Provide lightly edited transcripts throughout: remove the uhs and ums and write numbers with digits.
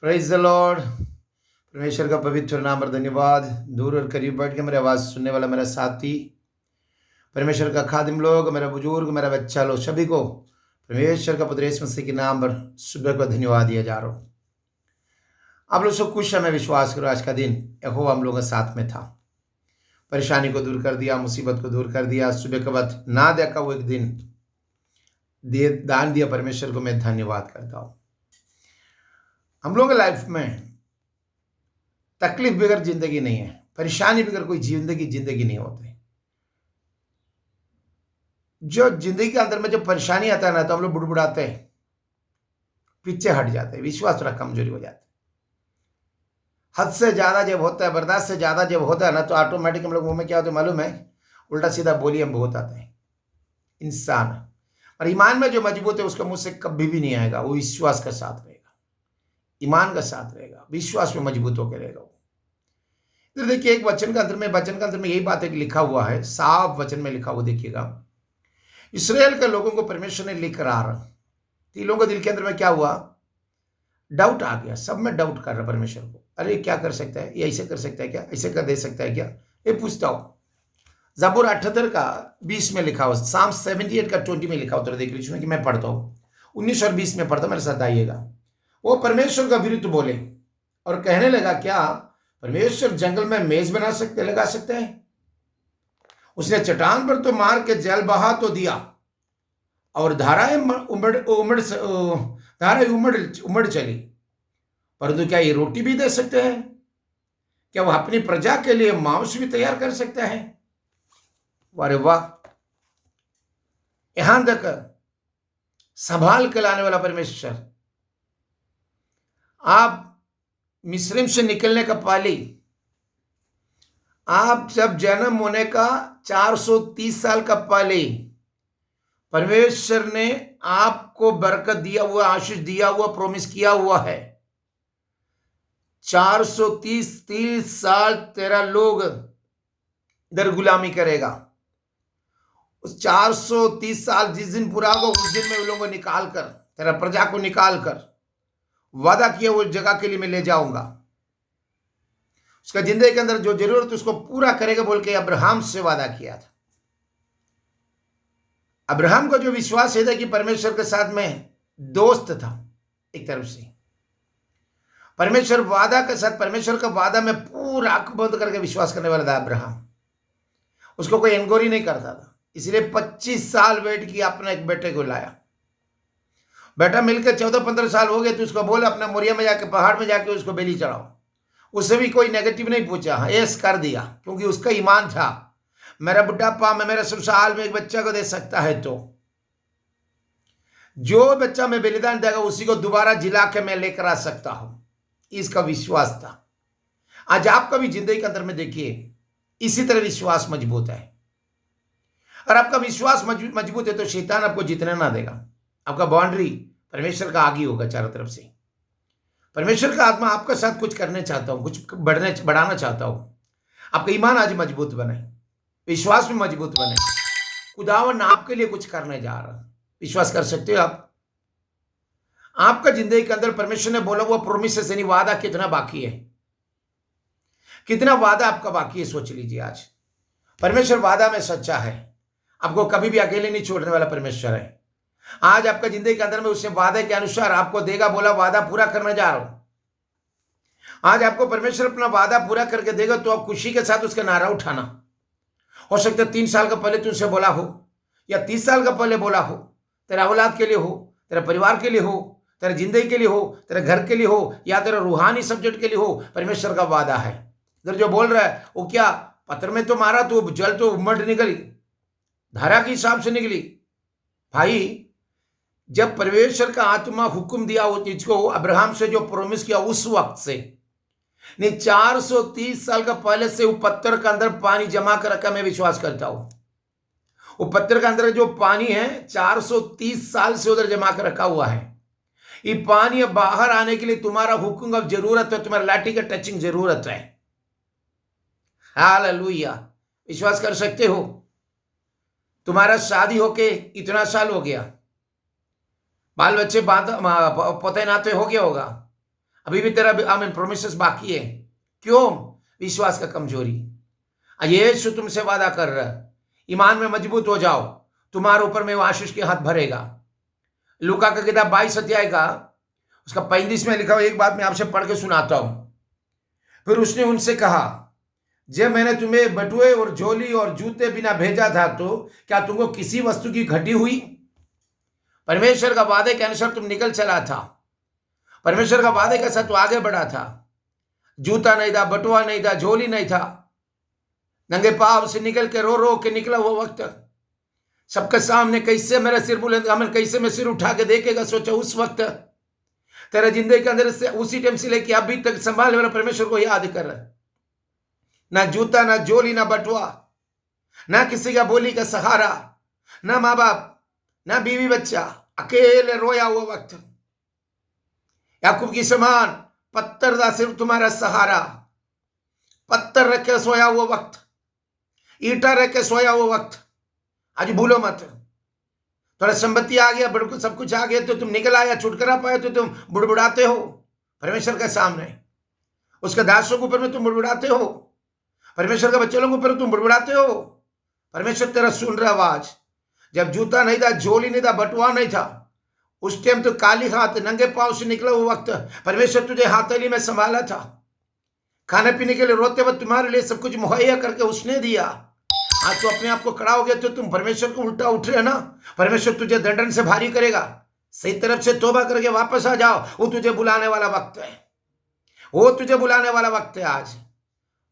Praise the Lord. परमेश्वर का पवित्र नाम और धन्यवाद। दूर और करीब बैठ के मेरी आवाज़ सुनने वाला मेरा साथी, परमेश्वर का खादिम लोग, मेरा बुजुर्ग, मेरा बच्चा लोग, सभी को परमेश्वर का पुत्र यीशु मसीह के नाम पर सुबह को धन्यवाद दिया जा रहा हूँ। आप लोग सब खुश है, मैं विश्वास करूँ आज का दिन यहोवा हम लोगों के साथ में था, परेशानी को दूर कर दिया, मुसीबत को दूर कर दिया। सुबह के बाद ना देखा वो एक दिन दान दिया, परमेश्वर को मैं धन्यवाद करता हूँ। हम लोगों के लाइफ में तकलीफ बगैर जिंदगी नहीं है, परेशानी बगैर कोई जिंदगी नहीं होती। जो जिंदगी के अंदर में जो परेशानी आता है ना, तो हम लोग बुड़बुड़ाते हैं, पीछे हट जाते हैं, विश्वास थोड़ा कमजोरी हो जाता है। हद से ज्यादा जब होता है, बर्दाश्त से ज्यादा जब होता है ना, तो ऑटोमेटिक हम लोग मुंह में क्या होता है मालूम है, उल्टा सीधा बोली हम बहुत आते हैं। इंसान और ईमान में जो मजबूत है उसका मुंह से कभी भी नहीं आएगा, वो विश्वास का साथ रहेगा, ईमान का साथ रहेगा, विश्वास में मजबूत होकर रहेगा। तो देखिए एक वचन का अंदर में यही बात है कि लिखा हुआ है, साफ वचन में लिखा हुआ, देखिएगा इस्राएल के लोगों को परमेश्वर ने लिख रहा, तीन लोगों के दिल के अंदर में क्या हुआ, डाउट आ गया, सब में डाउट कर रहा परमेश्वर को। अरे क्या कर सकता है, ये ऐसे कर सकता है क्या, ऐसे कर दे सकता है क्या, ये पूछता हूं। ज़बूर 78 का 20 में लिखा हुआ, साम 78 का 20 में लिखा होता है, देख लीजिए कि मैं पढ़ता हूँ, 19 और 20 में पढ़ता, मेरे साथ आइएगा। वो परमेश्वर का विरुद्ध बोले और कहने लगा, क्या परमेश्वर जंगल में मेज लगा सकते हैं? उसने चट्टान पर तो मार के जल बहा तो दिया और धाराएं उमड़ चली, परंतु क्या ये रोटी भी दे सकते हैं? क्या वह अपनी प्रजा के लिए मांस भी तैयार कर सकता है? अरे वाह, यहां तक संभाल के लाने वाला परमेश्वर। आप मिस्र से निकलने का पाली, आप जब जन्म होने का 430 साल का पाली, परमेश्वर ने आपको बरकत दिया हुआ, आशीष दिया हुआ, प्रॉमिस किया हुआ है। 430 साल तेरा लोग इधर गुलामी करेगा। उस 430 साल जिस दिन पूरा होगा, उस दिन में उन लोगों को निकाल कर, तेरा प्रजा को निकाल कर वादा किया वो जगह के लिए मैं ले जाऊंगा। उसका जिंदगी के अंदर जो जरूरत उसको पूरा करेगा बोल के अब्राहम से वादा किया था। अब्राहम को जो विश्वास है था कि परमेश्वर के साथ में दोस्त था, एक तरफ से परमेश्वर वादा के साथ, परमेश्वर का वादा में पूरा आंख बंद करके विश्वास करने वाला था अब्राहम। उसको कोई एनगोरी नहीं करता था, इसलिए 25 साल वेट किया, अपने एक बेटे को लाया। बेटा मिलकर 14-15 साल हो गए, तो उसको बोला अपना मोरिया में जाके, पहाड़ में जाके उसको बेली चढ़ाओ। उससे भी कोई नेगेटिव नहीं पूछा, यस कर दिया, क्योंकि उसका ईमान था, मेरा बुढ़ापा में, मेरा ससुराल में एक बच्चा को दे सकता है, तो जो बच्चा मैं बलिदान देगा उसी को दोबारा जिला के मैं लेकर आ सकता हूं, इसका विश्वास था। आज आपका भी जिंदगी के अंदर में देखिए इसी तरह विश्वास मजबूत है, और आपका विश्वास मजबूत है तो शैतान आपको जीतने ना देगा। आपका बाउंड्री परमेश्वर का आगे होगा चारों तरफ से। परमेश्वर का आत्मा आपके साथ कुछ करने चाहता हूं, कुछ बढ़ाना चाहता हूं। आपका ईमान आज मजबूत बने, विश्वास में मजबूत बने। खुदावन आपके लिए कुछ करने जा रहा है, विश्वास कर सकते हो आप? आपका जिंदगी के अंदर परमेश्वर ने बोला हुआ प्रोमिस यानी वादा कितना बाकी है, कितना वादा आपका बाकी है, सोच लीजिए। आज परमेश्वर वादा में सच्चा है, आपको कभी भी अकेले नहीं छोड़ने वाला परमेश्वर है। आज आपका जिंदगी के अंदर में उसने वादे के अनुसार आपको देगा, बोला वादा पूरा करने जा रहा हूं। आज आपको परमेश्वर अपना वादा पूरा करके देगा, तो आप खुशी के साथ उसका नारा उठाना। हो सकता है 3 साल का पहले तुमसे बोला हो, या 30 साल का पहले बोला हो, तेरा औलाद के लिए हो, तेरे परिवार के लिए हो, तेरे जिंदगी के लिए हो, तेरे घर के लिए हो, या तेरे रूहानी सब्जेक्ट के लिए हो, परमेश्वर का वादा है। इधर जो बोल रहा है वो क्या, पत्थर में तो मारा तो जल तो उमड़ निकली, धारा के हिसाब से निकली। भाई जब परमेश्वर का आत्मा हुक्म दिया वो चीज को, अब्राहम से जो प्रोमिस किया उस वक्त से नहीं, 430 साल का पहले से वो पत्थर के अंदर पानी जमा कर रखा, मैं विश्वास करता हूं। वो पत्थर के अंदर जो पानी है 430 साल से उधर जमा कर रखा हुआ है। ये पानी अब बाहर आने के लिए तुम्हारा हुक्म अब जरूरत है, तुम्हारे लाठी का टचिंग जरूरत है। हालेलुया, विश्वास कर सकते हो? तुम्हारा शादी होके इतना साल हो गया, बाल बच्चे पोते नाते हो गया होगा, अभी भी तेरा आमीन प्रोमिसेस बाकी है। क्यों? विश्वास का कमजोरी। यीशु तुमसे वादा कर रहा है, ईमान में मजबूत हो जाओ, तुम्हारे ऊपर में वो आशीष के हाथ भरेगा। लूका का किताब 22 अध्याय का उसका 35 में लिखा हुआ एक बात मैं आपसे पढ़ के सुनाता हूं। फिर उसने उनसे कहा, जब मैंने तुम्हें बटुए और झोली और जूते बिना भेजा था तो क्या तुमको किसी वस्तु की घटी हुई? परमेश्वर का वादे के अनुसार तुम निकल चला था। परमेश्वर का वादे के साथ तू आगे बढ़ा था। जूता नहीं था, बटुआ नहीं था, झोली नहीं था, नंगे पांव से निकल के रो रो के निकला वो वक्त। सबके सामने कैसे मेरा सिर बुलंद, हमें कैसे मैं सिर उठा के देखेगा, सोचा उस वक्त तेरे जिंदगी के अंदर से उसी टाइम से लेके अभी तक संभालने वाला परमेश्वर को याद कर। ना जूता, ना झोली, ना बटुआ, ना किसी का बोली का सहारा, ना माँ बाप, ना बीवी बच्चा, अकेले रोया हुआ वक्त। याकूब की समान पत्थर दा सिर्फ तुम्हारा सहारा, पत्थर रख के सोया हुआ वक्त, ईटा रख के सोया हुआ वक्त। आज भूलो मत, थोड़ा संपत्ति आ गया, बिल्कुल सब कुछ आ गया तो तुम निकल आया, छुटकारा पाए तो तुम बुड़बुड़ाते हो परमेश्वर के सामने। उसके दासों के ऊपर में तुम बुड़बुड़ाते हो, परमेश्वर के बच्चों के ऊपर तुम बुड़बुड़ाते हो। परमेश्वर तेरा सुन रहा आवाज। जब जूता नहीं था, झोली नहीं था, बटुआ नहीं था, उस टाइम तो काली हाथ नंगे पांव से निकला हुआ वक्त परमेश्वर तुझे हाथेली में संभाला था। खाने पीने के लिए रोते वक्त तुम्हारे लिए सब कुछ मुहैया करके उसने दिया। आज तो अपने आप को खड़ा हो गया तो तुम परमेश्वर को उल्टा उठ रहे हो ना। परमेश्वर तुझे दंडन से भारी करेगा। सही तरफ से तौबा करके वापस आ जाओ, वो तुझे बुलाने वाला वक्त है। वो तुझे बुलाने वाला वक्त है आज।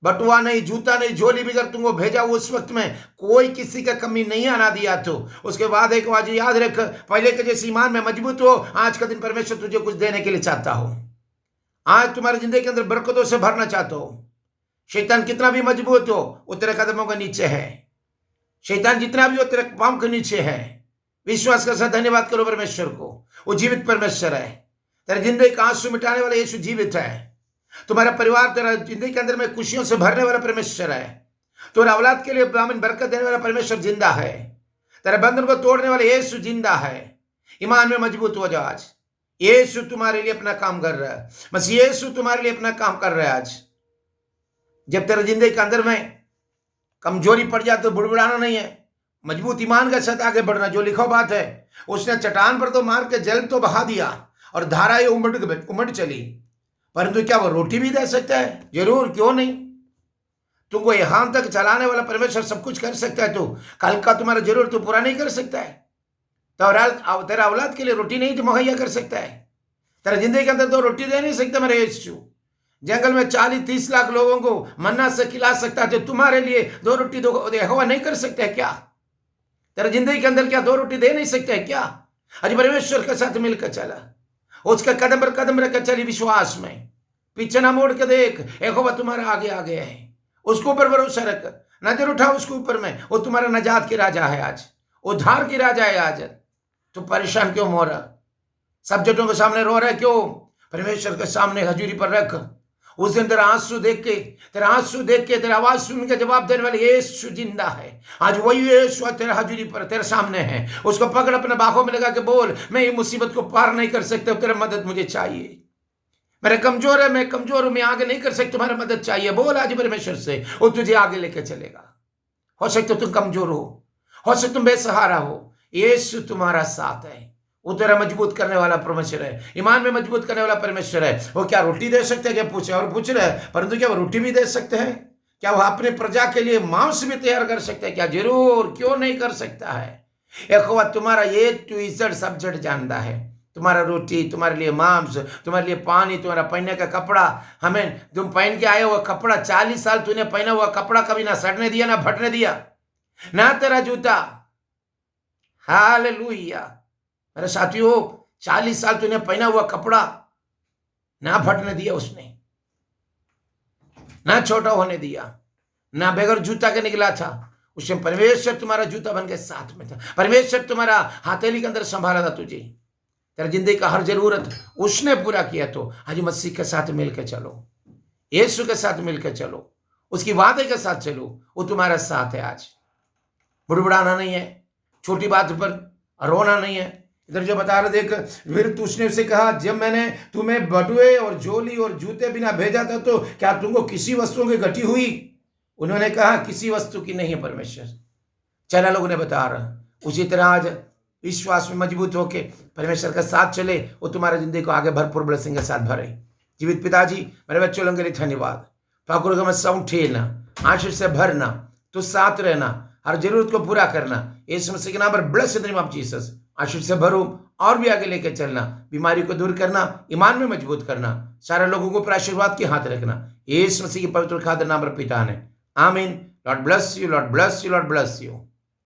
बटुआ नहीं, जूता नहीं, झोली भी अगर तुमको भेजा उस वक्त में कोई किसी का कमी नहीं आना दिया तो उसके बाद एक बात याद रख, पहले के जैसे ईमान में मजबूत हो। आज का दिन परमेश्वर तुझे कुछ देने के लिए चाहता हो। आज तुम्हारी जिंदगी के अंदर बरकतों से भरना चाहता हो। शैतान कितना भी मजबूत हो वो तेरे कदमों के नीचे है। शैतान जितना भी हो तेरे पांव के नीचे है। विश्वास के साथ धन्यवाद करो परमेश्वर को, वो जीवित परमेश्वर है। तेरे जिंदगी का आंसू मिटाने वाला यीशु जीवित है। तुम्हारा परिवार तेरा जिंदगी के अंदर में खुशियों से भरने वाला परमेश्वर है। तुम्हारा औलाद के लिए बरकत देने वाला परमेश्वर जिंदा है। तेरे बंधन को तोड़ने वाला यीशु जिंदा है। ईमान में मजबूत हो जाओ। आज यीशु तुम्हारे लिए अपना काम कर रहा है। बस यीशु तुम्हारे लिए अपना काम कर रहा है। आज जब तेरे जिंदगी के अंदर में कमजोरी पड़ जाए तो बुड़बुड़ाना नहीं है, मजबूत ईमान के साथ आगे बढ़ना। जो लिखो बात है, उसने चट्टान पर तो मार के जल तो बहा दिया और धाराएं उमड़ चली, परंतु क्या वो रोटी भी दे सकता है? जरूर, क्यों नहीं। तुमको यहां तक चलाने वाला परमेश्वर सब कुछ कर सकता है। तो कल का तुम्हारा जरूरत तो पूरा नहीं कर सकता है तो तेरा औलाद के लिए रोटी नहीं तो मुहैया कर सकता है। तेरा जिंदगी के अंदर तो रोटी दे नहीं सकता मेरे यीशु। जंगल में 40-30 लाख लोगों को मन्ना से खिला सकता है तो तुम्हारे लिए 2 रोटी यहोवा नहीं कर सकता है क्या? तेरा जिंदगी के अंदर क्या 2 रोटी दे नहीं सकता है क्या? आज परमेश्वर के साथ मिलकर चला, उसके कदम पर कदम रखकर चली विश्वास में। पीछे ना मोड़ के देख, यहोवा तुम्हारा आगे आगे है। उसके ऊपर भरोसा रख, नजर उठा उसके ऊपर में। वो तुम्हारा नजात की राजा है आज, उद्धार की राजा है आज। तो परेशान क्यों हो रहा? सब जटों के सामने रो रहा है क्यों? परमेश्वर के सामने हजूरी पर रख। उस दिन तेरा आंसू देख के, तेरा आवाज सुन के जवाब देने वाले यीशु जिंदा है। आज वही यीशु तेरे हजूरी पर तेरे सामने है। उसको पकड़ अपने बाहों में लगा के बोल, मैं ये मुसीबत को पार नहीं कर सकता, तेरी मदद मुझे चाहिए। मेरे कमजोर है, मैं कमजोर हूं, मैं आगे नहीं कर सकता, तुम्हारी मदद चाहिए। बोल आज परमेश्वर से, वो तुझे आगे लेकर चलेगा। हो सकता तुम कमजोर हो सकता तुम बेसहारा हो, यीशु तुम्हारा साथ है। वो तेरा मजबूत करने वाला परमेश्वर है, ईमान में मजबूत करने वाला परमेश्वर है। वो क्या रोटी दे सकते हैं? क्या पूछे और पूछ रहे हैं, परंतु क्या वो रोटी भी दे सकते हैं? क्या वो अपने प्रजा के लिए मांस भी तैयार कर सकते हैं? क्या जरूर, क्यों नहीं कर सकता है। यहोवा तुम्हारा A to Z सब्जेक्ट जानता है। तुम्हारा रोटी, तुम्हारे लिए मांस, तुम्हारे लिए पानी, तुम्हारा पहनने का कपड़ा। हमें तुम पहन के आए हुआ कपड़ा, 40 साल तूने पहना हुआ कपड़ा कभी ना सड़ने दिया ना फटने दिया, ना तेरा जूता। हालेलुया मेरे साथियों, 40 साल तूने पहना हुआ कपड़ा ना फटने दिया उसने, ना छोटा होने दिया, ना बगैर जूता के निकला था। उसने परमेश्वर तुम्हारा जूता बन के साथ में था। परमेश्वर तुम्हारा हथेली के अंदर संभाला था तुझे। तेरा जिंदगी का हर जरूरत उसने पूरा किया। तो आज मसीह के साथ मिलकर चलो, यीशु के साथ मिलकर चलो, उसकी वादे के साथ चलो। वो तुम्हारा साथ है। आज बुड़बुड़ाना नहीं है, छोटी बात पर रोना नहीं है, इधर जो बता रहे देख, फिर उसने उसे कहा, जब मैंने तुम्हें बटुए और झोली और जूते बिना भेजा था तो क्या तुमको किसी वस्तुओं की घटी हुई? उन्होंने कहा, किसी वस्तु की नहीं है परमेश्वर। 4 लोगों ने बता रहा। उसी तरह आज विश्वास में मजबूत होके परमेश्वर का साथ चले, वो तुम्हारे जिंदगी को आगे भरपूर ब्लेसिंग के साथ भरे। जीवित पिताजी, मेरे बच्चों लोगों के लिए धन्यवाद। ठाकुर का मस्सा उठेना, आशीष से भरना, तो साथ रहना, हर जरूरत को पूरा करना। यीशु मसीह के नाम पर bless in the name of Jesus. आशीष से भरो और भी आगे लेके चलना, बीमारी को दूर करना, ईमान में मजबूत करना, सारे लोगों को आशीर्वाद के हाथ रखना। यीशु मसीह के पवित्र खातिर नाम पर पिता ने, आमीन। Lord bless you, Lord bless you, Lord bless you.